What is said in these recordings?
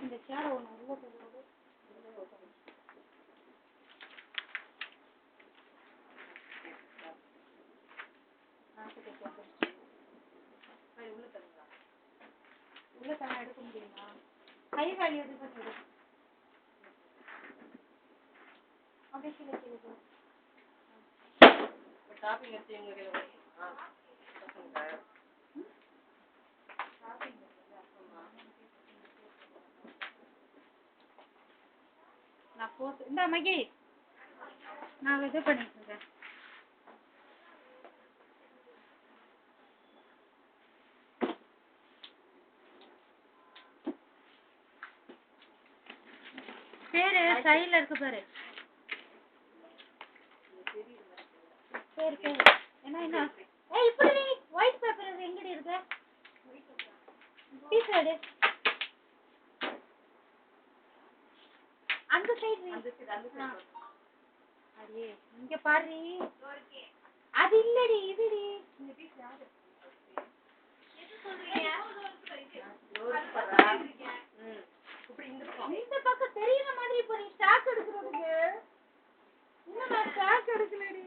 இந்த சேர ஒன்று உள்ள போடுறது உள்ள தானே எடுக்க முடியுமா? கை காலி எது பண்ணுறது அப்படியே கீழே கீழே ஷாப்பிங் எடுத்து எங்க கீழே நான் போட்டு இந்த மகி நான் இது பண்ணிட்டு இருக்கேன். பேரு சைடுல இருக்கு பாரு. பேரு பேரு என்ன என்ன ஏய் இப்படி ஒயிட் பேப்பர் எங்கடி இருக்கு? பீஸ் எடு. அந்த சைடு அடே இங்க பாரு. அது இல்லடி இதுடி. இந்த பீஸ் யாரு? எது சொல்றீங்க? இந்த பக்கம் தெரியுற மாதிரி இப்போ நீ ஸ்டாக் எடுக்கிறதுக்கு இன்னும் நான் ஸ்டாக் எடுக்கலடி.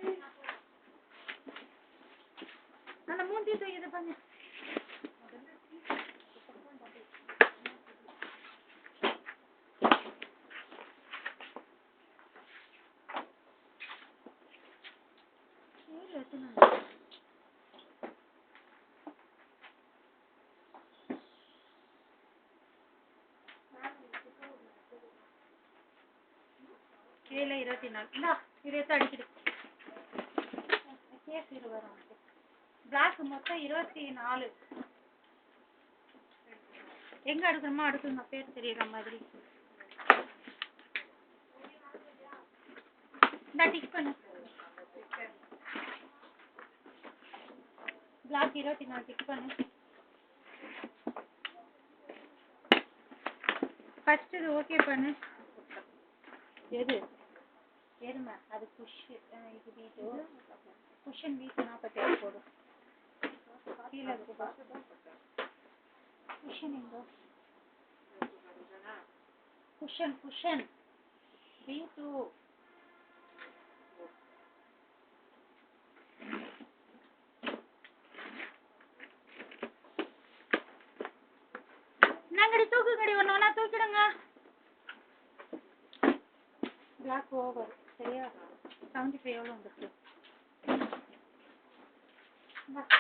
அந்த மூஞ்சி தூக்கி இது பண்ணு. கீழே 24 இந்தா இது எடுத்து அடிக்கிடு. கேஸ் 20 பிளாக் மொத்தம் 24. எங்க அடுக்கணுமோ அடுக்குங்க பேர் தெரியுற மாதிரி. இந்த டிக் பண்ணு. பிளாக் 24 டிக் பண்ணு. ஃபர்ஸ்ட் இது ஓகே பண்ணு. எது எருமை அது புஷ் இது வீட்டு குஷன் வீட்டு 47 போடு. கீழே இருக்கு குஷன் எங்க குஷன் குஷன் வீட்டு நாங்கடி தூக்குங்கடி ஒன்று ஒன்றா தூக்கிடுங்க. பிளாக் ஓவர் சரியா 75 எவ்வளோ வந்துருக்கு?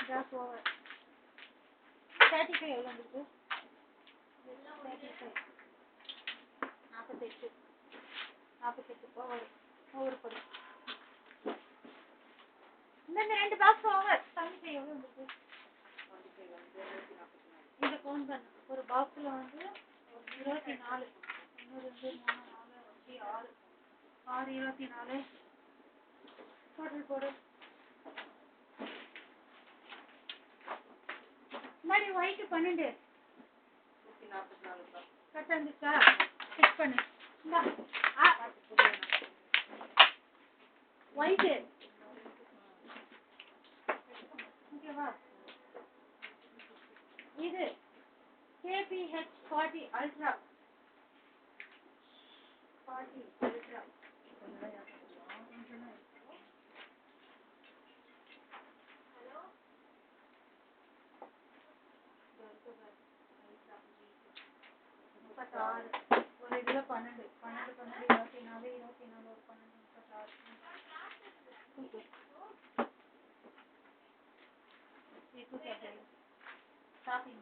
பிளாக் ஓவர் 35 எவ்வளோ வந்துருக்கு? 48 ஓவர் ஓவர் போடு. இந்த 2 பாக்ஸ் ஓவர் 75 எவ்வளோ வந்துருக்கு? இந்த கவுண்ட் பண்ணு. ஒரு பாக்ஸில் வந்து 24 1 2 3 4 5 6 6 24 டோட்டல் போடு. மாதிரி ஒயிட் 12 கரெக்டாக இருந்துச்சா? செக் பண்ணு. ஒயிட்டு ஓகேவா? இது KPH 40 அல்ட்ரா 40 அல்ட்ரா ஒரு இதில் 12 12 12 24 24 ஒரு 12 36 ஷாப்பிங்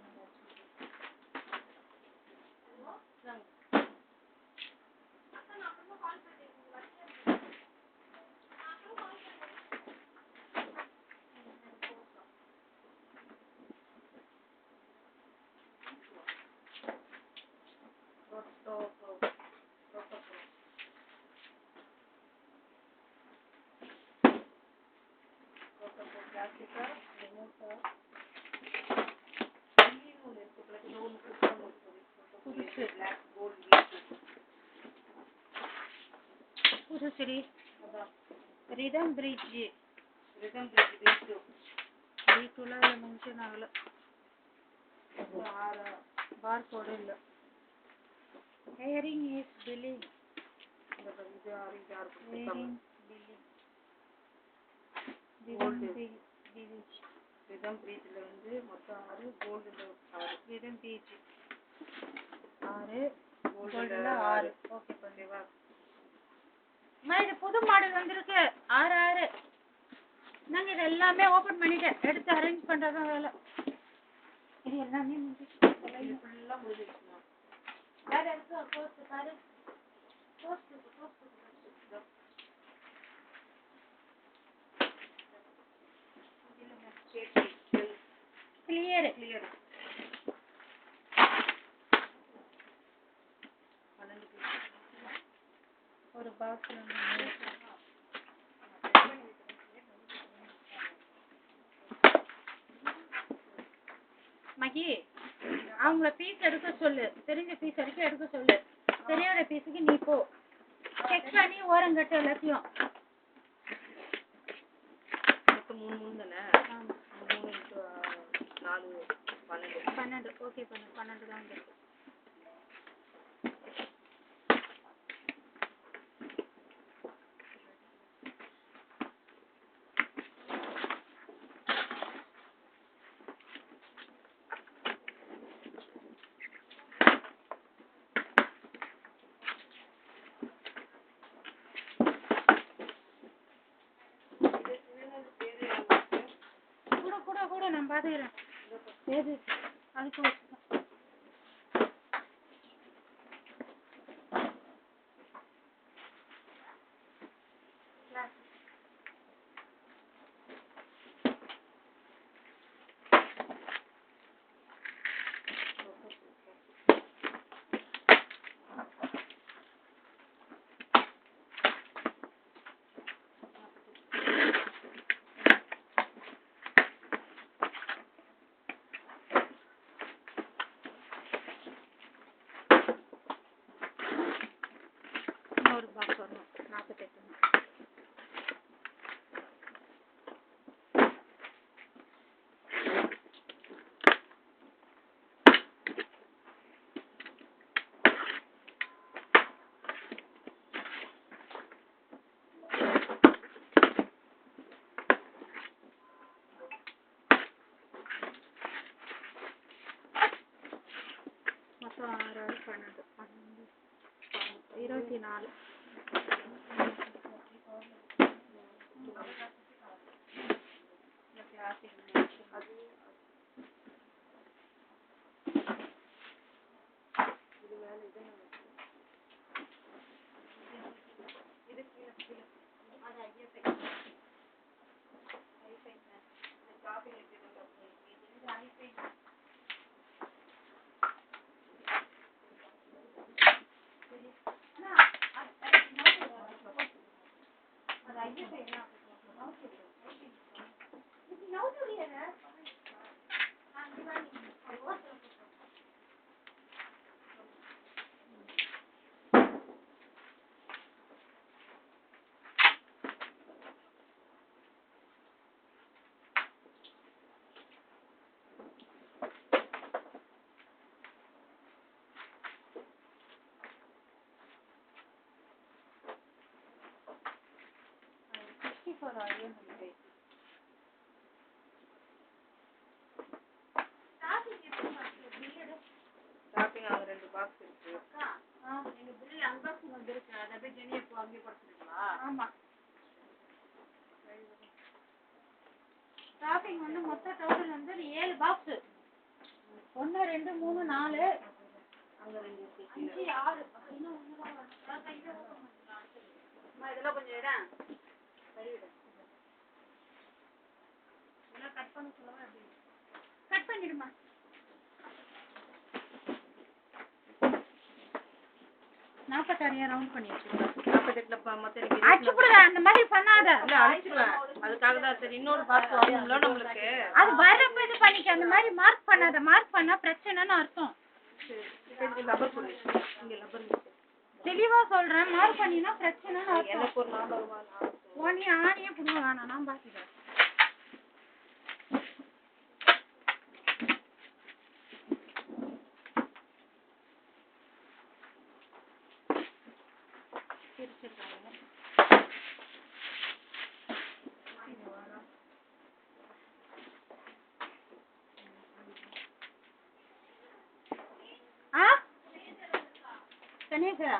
பிளாஸ்டிக்கா புதுசு புதுசு ரிதம் பிரிட்ஜ் வீட்டுல மென்ஷன் ஆகல பார் கோடு இல்லை ஹேரிங் இஸ் பில்லிங் ஹேரிங் பில்லிங் ரிதம் பிரீத்ல வந்து மொத்தம் 6 கோல்டுல 6 ரிதம் பிரீத் 6 கோல்டுல 6 ஓகே பண்ணிவா இது புது மாடல் வந்திருக்கு 6 6 நாங்க இது எல்லாமே ஓபன் பண்ணிட்டேன் எடுத்து அரேஞ்ச் பண்றதா வேலை இது எல்லாமே முடிஞ்சிச்சு ஃபுல்லா முடிஞ்சிருச்சு வேற இருக்கு போஸ்ட் பாரு போஸ்ட் கிளியர் ஒரு பாக்ஸ்ல மகி அவங்கள பீஸ் எடுக்க சொல்லு தெரிஞ்ச பீஸ் வரைக்கும் எடுக்க சொல்லு தெரியாத பீஸுக்கு நீ போ செக் பண்ணி ஓரங்கட்டு எல்லாத்தையும் 3 தானே 3 4 12 ஓகே பண்ணு 12 தான் இருக்கு கூட நான் பாத்துக்கிறேன் சரி அதுக்கு ஒரு பாக்ஸ் வரணும் 48 மொத்தம் 6 12 24 ஷாப்பிங் அங்க 2 பாக்ஸ் இருக்கு நீங்க பில் அன்பாக்சிங் வந்திருக்கு அதை அப்படியே ஜெனியை போ அங்கேயே கொடுத்துருங்களா ஆமா ஷாப்பிங் வந்து மொத்த டோட்டல் வந்து 7 பாக்ஸ் 1 2 3 4 அங்க 2 5 6 இன்னும் ஒண்ணுதான் இதெல்லாம் கொஞ்சம் இடம் சரி விடு இதெல்லாம் கட் பண்ண சொல்லவா எப்படி கட் பண்ணிடுமா 46 ரவுண்ட் பண்ணி வச்சிருக்கேன். 48ல மொத்தம் அடிச்சு போடுங்க, அந்த மாதிரி பண்ணாத. இல்ல அடிச்சிடுவேன். அதுக்காக தான் சரி இன்னொரு பார்த்து வரணும்ல நம்மளுக்கு. அது வரப்ப இது பண்ணிக்க, அந்த மாதிரி மார்க் பண்ணாத. மார்க் பண்ணா பிரச்சனைன்னு அர்த்தம். சரி லப்பர் போடு. இங்க லப்பர் இருக்கு. தெளிவா சொல்றேன், மார்க் பண்ணினா பிரச்சனைன்னு அர்த்தம். எனக்கு ஒரு நாள் வருமா நான். ஓனி ஆணியே புடுங்க வேணாம், நான் பாத்துக்கிறேன். கணேசா,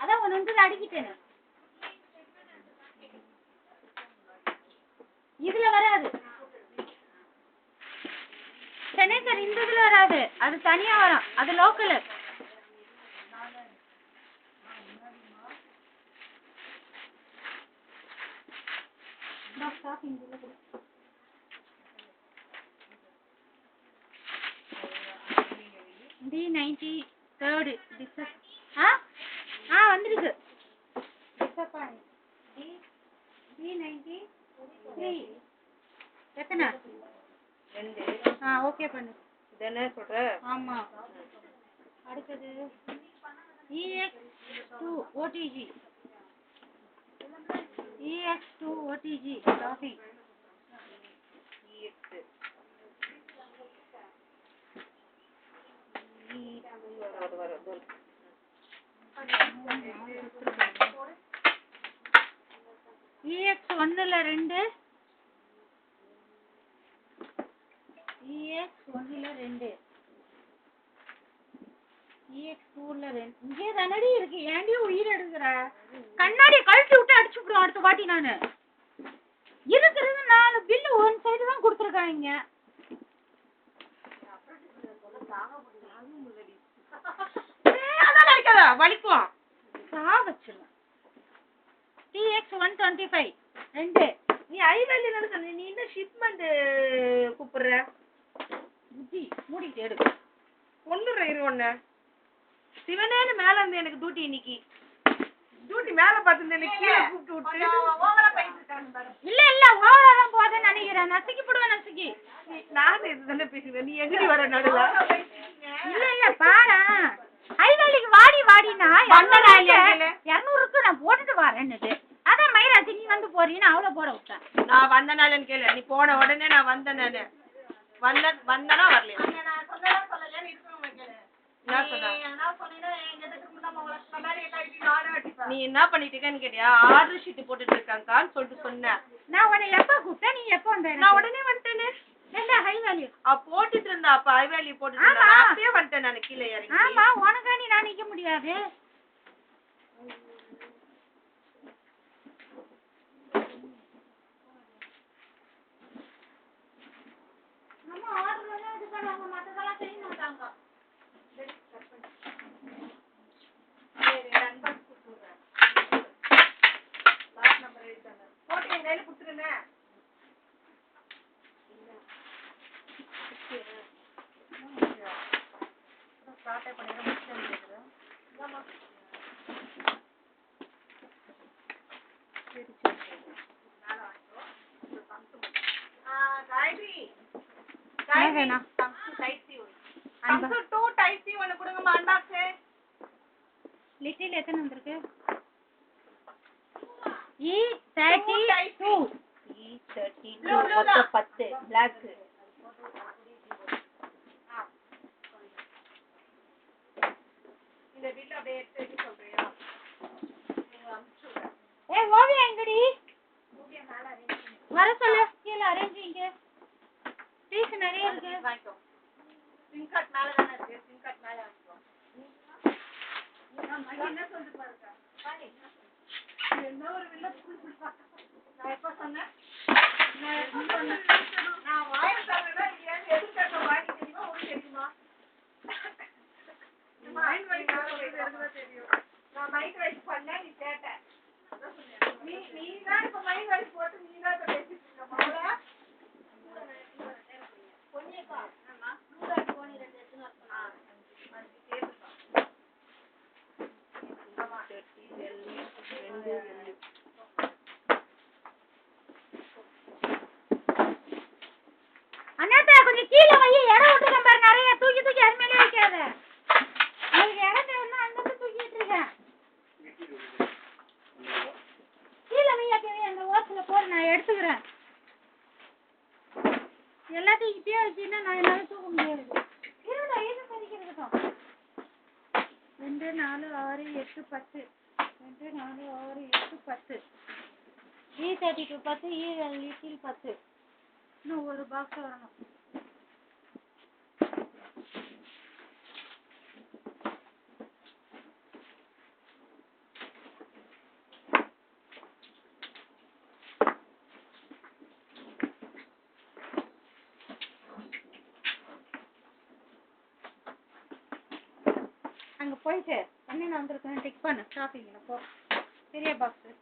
அதான் ஒன்று அடிக்கிட்டேன். இதுல வராது கணேசர், இந்த இதுல வராது, அது தனியா வரும், அது லோக்கல். D93 வந்துருக்கு. D93 எத்தனை? 2. ஓகே பண்ணு. என்ன சொல்ற? ஆமா. அடுத்தது EX2 OTG. EX2 OTG topic. EX1ல 2, EX1ல 2, EX2ல 2. இங்கே தானடி இருக்கு, ஏன்டி உயிர் எடுக்கிற? கண்ணாடி கழட்டி விட்டு அடிச்சு விடுவோம் அடுத்த வாட்டி. நானு இருக்கிறது 4 பில்லு ஒன் சைடு தான் கொடுத்துருக்காங்க. அதான் அடிக்காத, வலிக்கும். சாவச்சிருவேன். TX125 2. நீ ஐவேலி நடந்து நீ என்ன ஷிப்மெண்ட் கூப்பிடுற? புத்தி மூடிட்டு எடு. ஒண்ணுற ஒண்ணு சிவனேன்னு மேல இருந்து எனக்கு டியூட்டி இன்னைக்கு. டியூட்டி மேல பார்த்து எனக்கு கீழே கூப்பிட்டு விட்டு ஓவரா போயிட்டு இருக்காங்க. இல்ல ஓவரா தான் போதேன்னு நினைக்கிறேன். நசுக்கி போடுவேன் நசுக்கி. நான் இதுதானே பேசுவேன், நீ எங்கடி வர நடுல? இல்ல பாரு, ஐவேலிக்கு வாடினா 200க்கு நான் போட்டுட்டு வரேன்னுது. அதான் மயிராசி நீ வந்து போறீன்னு அவளை போட விட்டேன். நான் வந்த நாளன்னு கேளு, நீ போன உடனே நான் வந்தேன். நானு வந்தனா வரலையா? நீ என்ன பண்ணிட்டு இருக்கன்னு கேட்டியா? ஆர்டர் ஷீட் போட்டுட்டு இருக்காங்கன்னு சொல்லிட்டு சொன்னேன். நான் உன்னை எப்ப கூப்பிட்டேன், நீ எப்ப வந்த? நான் உடனே வந்துட்டேனே. ஹைவேலி போட்டுட்டு இருந்தா, அப்ப ஹைவேலி போட்டுட்டு இருந்தா, அப்படியே வந்துட்டேன் நான் கீழே இறங்கி. ஆமா, உனக்காண்டி நான் நிக்க முடியாது. நம்ம ஆர்டர் இது பண்ணுவாங்க, மத்ததெல்லாம் செய்ய மாட்டாங்க. லிட்டில் எத்தனை வந்திருக்கு? E32 மொத்தம் 10 பிளாக். இந்த பில் அப்படியே எடுத்து வைக்க சொல்றியா? ஓவியா எங்கடி? வர சொல்லு, கீழே அரேஞ்சிங்க. பீஸ் நிறைய இருக்கு. சிம் கார்டு மேல தானே இருக்கு, சிம் கார்டு மேல வாங்கிக்கோ. என்ன சொல்லிட்டு பாருங்க, என்ன ஒரு வில்ல புடிச்சா. நான் எப்ப சொன்னேன்? நான் வாயை தரேன்னா எதுக்காக வாங்கி தெரியுமா? உங்களுக்கு தெரியுமா? மைண்ட் வைஸ் தெரியும். நான் மைண்ட் வைஸ் பண்ணேன், நீ கேட்ட. நீ தான் இப்ப மைண்ட் வைஸ் போட்டு நீ தான் பேசிட்டு இருக்க மாவள. பொன்னியக்கா போனி 2 எடுத்துன்னு வரணும். அது கேட்டுப்பா. நான் எடுத்துக்கிறேன். எல்லாத்தையும் இப்பயே வச்சுன்னா நான் என்னால தூக்க முடியாது. இருடா இது சரிக்கிறதுக்கும் 2 4 6 8 10 2 4 6 8 10 E32 10 E லிட்டில் 10 இன்னும் ஒரு பாக்ஸ் வரணும். அங்கே போயிட்டு என்னென்ன வந்திருக்குன்னு டிக் பண்ணு ஷாப்பிங்கில் போ. பெரிய பாக்ஸு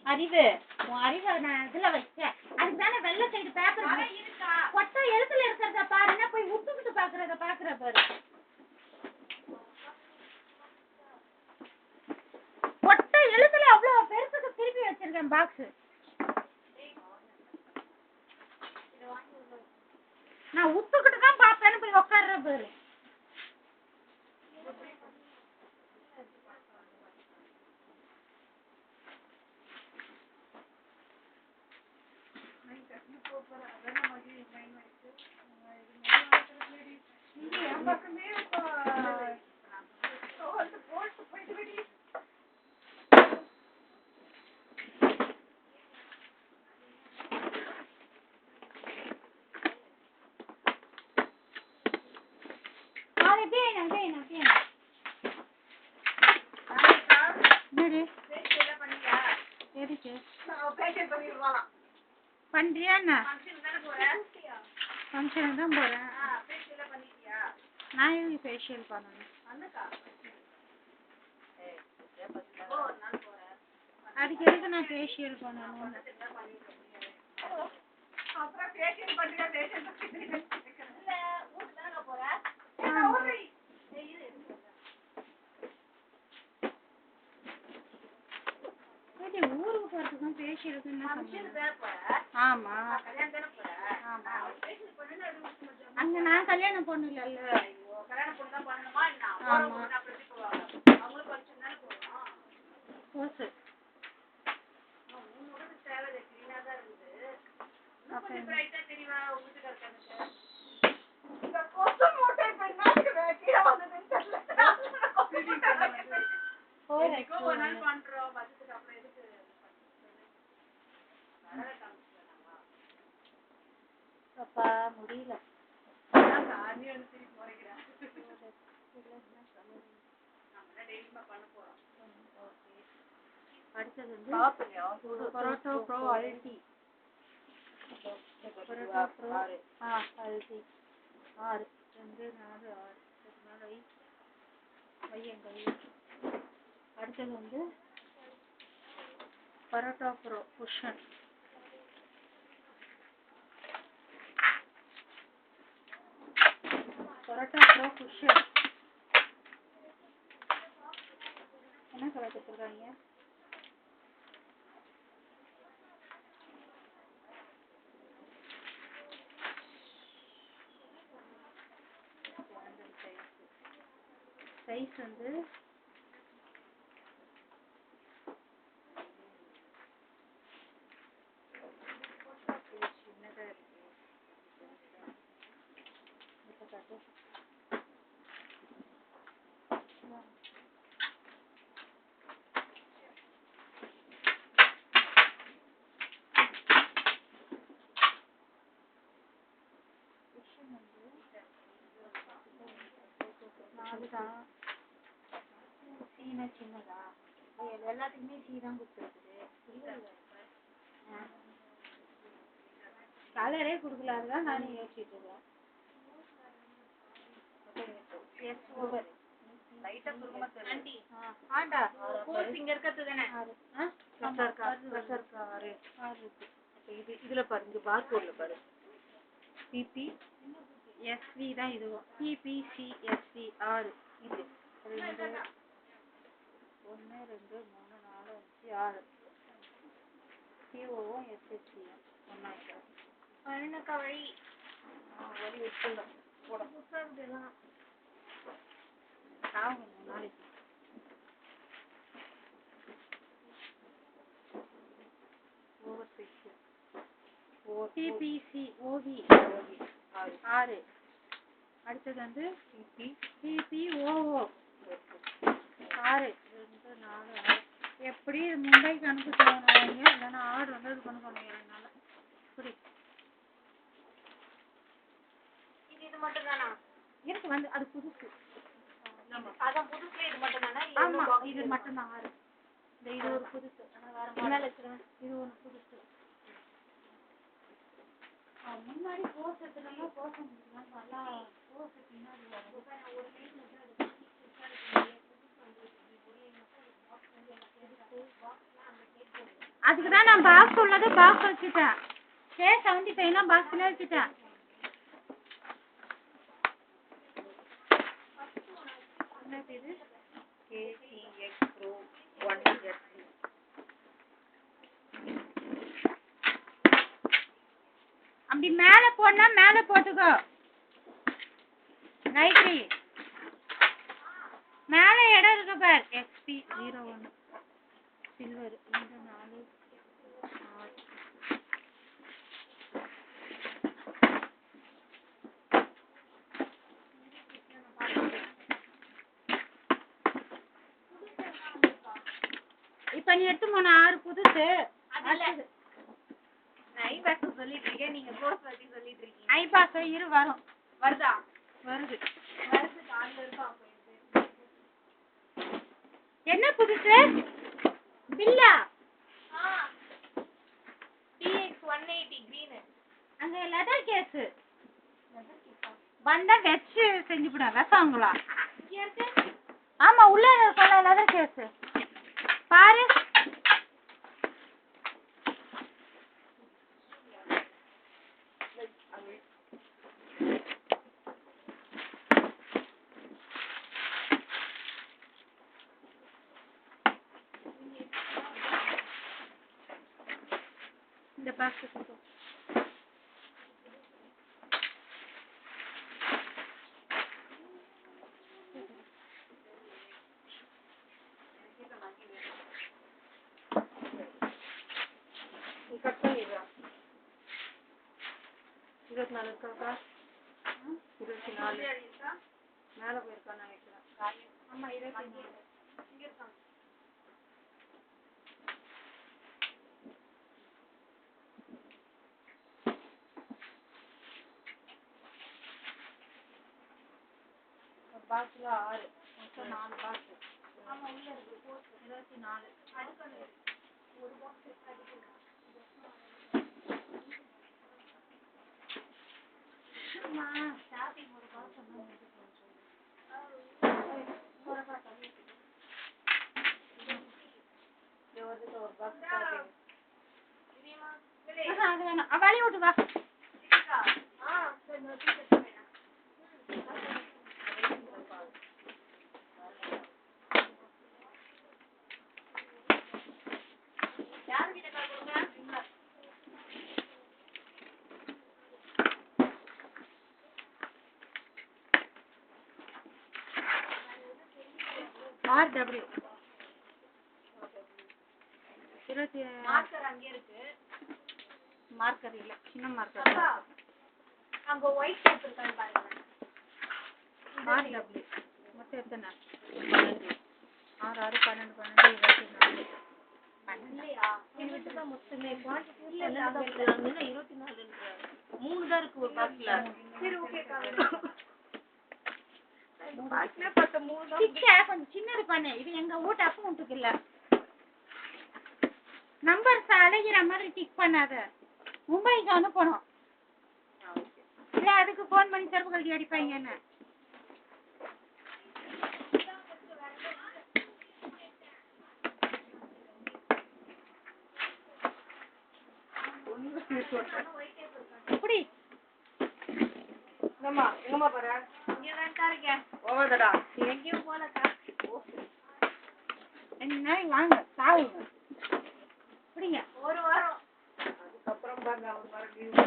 அறிவு உன் அறிவை நான் இதில் வச்சேன். அதுக்கு தானே வெள்ளை சைடு பேப்பர் கொட்டை எழுத்துல இருக்கிறத பாருன்னா போய் விட்டுக்கிட்டு பார்க்குறத பார்க்குற பாரு. கொட்டை எழுத்துல அவ்வளோ பெருசுக்கு திருப்பி வச்சிருக்கேன் பாக்ஸு. நான் விட்டுக்கிட்டு தான் பார்ப்பேன்னு போய் உட்கார்ற பாரு. பண்றியா என்ன? ஃபங்க்ஷனுக்கு தான் போறேன். நான் எதுக்கு ஃபேஷியல் பண்ணணும்? அதுக்கு எதுக்கு நான் ஃபேஷியல் பண்ணணும்? ஊருக்கு போறதுக்கும் ஃபேஷியலுக்கு ஆமா ஆமா. அங்க நான் கல்யாணம் பொண்ணு இல்ல. ஆமா போசு அப்பா முடியல. அடுத்தது வந்து பரோட்டா ப்ரோ அல்டி. பரோட்டா ப்ரோ அல்டி 6 2 4 6 வையங்கள். அடுத்தது வந்து parotta bro cushion. Parotta bro cushion என்ன கலர் கொடுத்துருக்காங்க? சைஸ் வந்து சின்னதாக இருக்கு. அதுதான் சீனா சின்னதா எல்லாத்துக்குமே சீ தான் கொடுத்துருக்குது. கலரே கொடுக்கல. அதுதான் நானும் யோசிச்சுட்டு இருக்கேன். இதுல பாருங்க பார்கோட்ல பாரு பிபி எஸ்வி தான் இதுவும் PPCSV 6 இது 2 3 4 5 6 POவும் SHCயும் ஒன்றா இருக்கிறோம். பழனக்கா வழி வழி விட்டுடும் போட புத்தகத்துலாம் ஆகும் 3 நாளைக்கு. Over picture CPC OV 6. அடுத்தது வந்து CPOO 6 2 4 6. எப்படி மும்பைக்கு அனுப்ப சொல்லுவாங்க, இல்லைன்னா ஆர்டர் வந்து அது கொண்டு போனாங்க. என்னால புரி இது மட்டும் தானா? எனக்கு வந்து அது புதுசு. அதான் புதுசுல இது மட்டும் தானா? ஆமா இது மட்டும் தான் 6. இது ஒரு புதுசு. ஆனால் வேற மேல வச்சிருவேன். இது ஒன்று புதுசு. முன்னாடி போஸ் எடுத்துனா போஸ் நல்லா போஸ் பின்னாடி ஒரு அதுக்கு தான் நான் பாக்ஸ் உள்ளது பாக்ஸ் வச்சுட்டேன். K75 பாக்ஸ்ல வச்சுட்டேன். என்ன பேரு? KCX Pro 1Z. அப்படி மேல போனா மேல போட்டுக்கோ. ரைட்ரி மேல இடம் இருக்கு பார். XP01 silver 2 4 6. இப்ப நீ எடுத்து போன 6 புதுசு. ஐபாஸ் சொல்லிட்டு இருக்கேன், நீங்க கோர்ஸ் பத்தி சொல்லிட்டு இருக்கீங்க. ஐபாஸ் இரு வரும். வருதா? வருது. கால்ல இருக்கா? என்ன புதுசு? பில்லா? TX 180 green. அங்க லெதர் கேஸ். வந்தா வெச்சு செஞ்சு போட வெசாங்களா? ஆமா உள்ள சொல்ல லெதர் கேஸ். பாரு. இந்த பாக்ஸ் எடுத்துக்கோ. கட் பண்ணிடுறா. 24 இருக்காக்கா? 24 மேல போயிருக்கான்னு நினைக்கிறேன். ஆமா 24. இங்க இருக்காங்க. பாக்ஸ்ல 6 மொத்தம் 4 பாக்ஸ். ஆமா உள்ள இருக்கு 24. அடுக்கல ஒரு பாக்ஸ் அடுக்கல. அம்மா ஷாப்பிங் ஒரு பாக்ஸ் வந்து ஒரு பாக்ஸ் ஒரு பாக்ஸ் ஷாப்பிங். அது வேணாம். வழி விட்டு வா. சரி நான் டீ-ஷர்ட் வேணாம். RW 20 மார்க்கர் அங்க இருக்கு. மார்க்கர் இல்ல சின்ன மார்க்கர். அங்க ஒயிட் பேப்பர் இருக்கான்னு பாருங்க. RW மொத்தம் எத்தனை? 6 6 12 12 24. இல்லையா? எனக்கு தான் மொத்தமே குவாண்டிட்டி இல்ல. 24 3 தான் இருக்கு ஒரு பாக்ஸ்ல. சரி ஓகே கா. பாக்ஸ்ல பத்த 3 தான். டிக்கே கொஞ்சம் சின்னது பண்ணு. இது எங்க வீட்டு அக்கவுண்ட்க்கு இல்ல. நம்பர் அழகிற மாதிரி டிக் பண்ணாத. மும்பைக்கு அனுப்பணும். இல்ல அதுக்கு ஃபோன் பண்ணி செருப்பு கழட்டி அடிப்பாங்க என்ன. எப்படி? எங்கம்மா போற? இங்க தான் இருக்கேன். ஓவர்டா. எங்கேயும் போலக்கா. என்ன வாங்க சாவுங்க. பிடிங்க. ஒரு வாரம் அதுக்கப்புறம் பாருங்க ஒரு வாரம் லீவு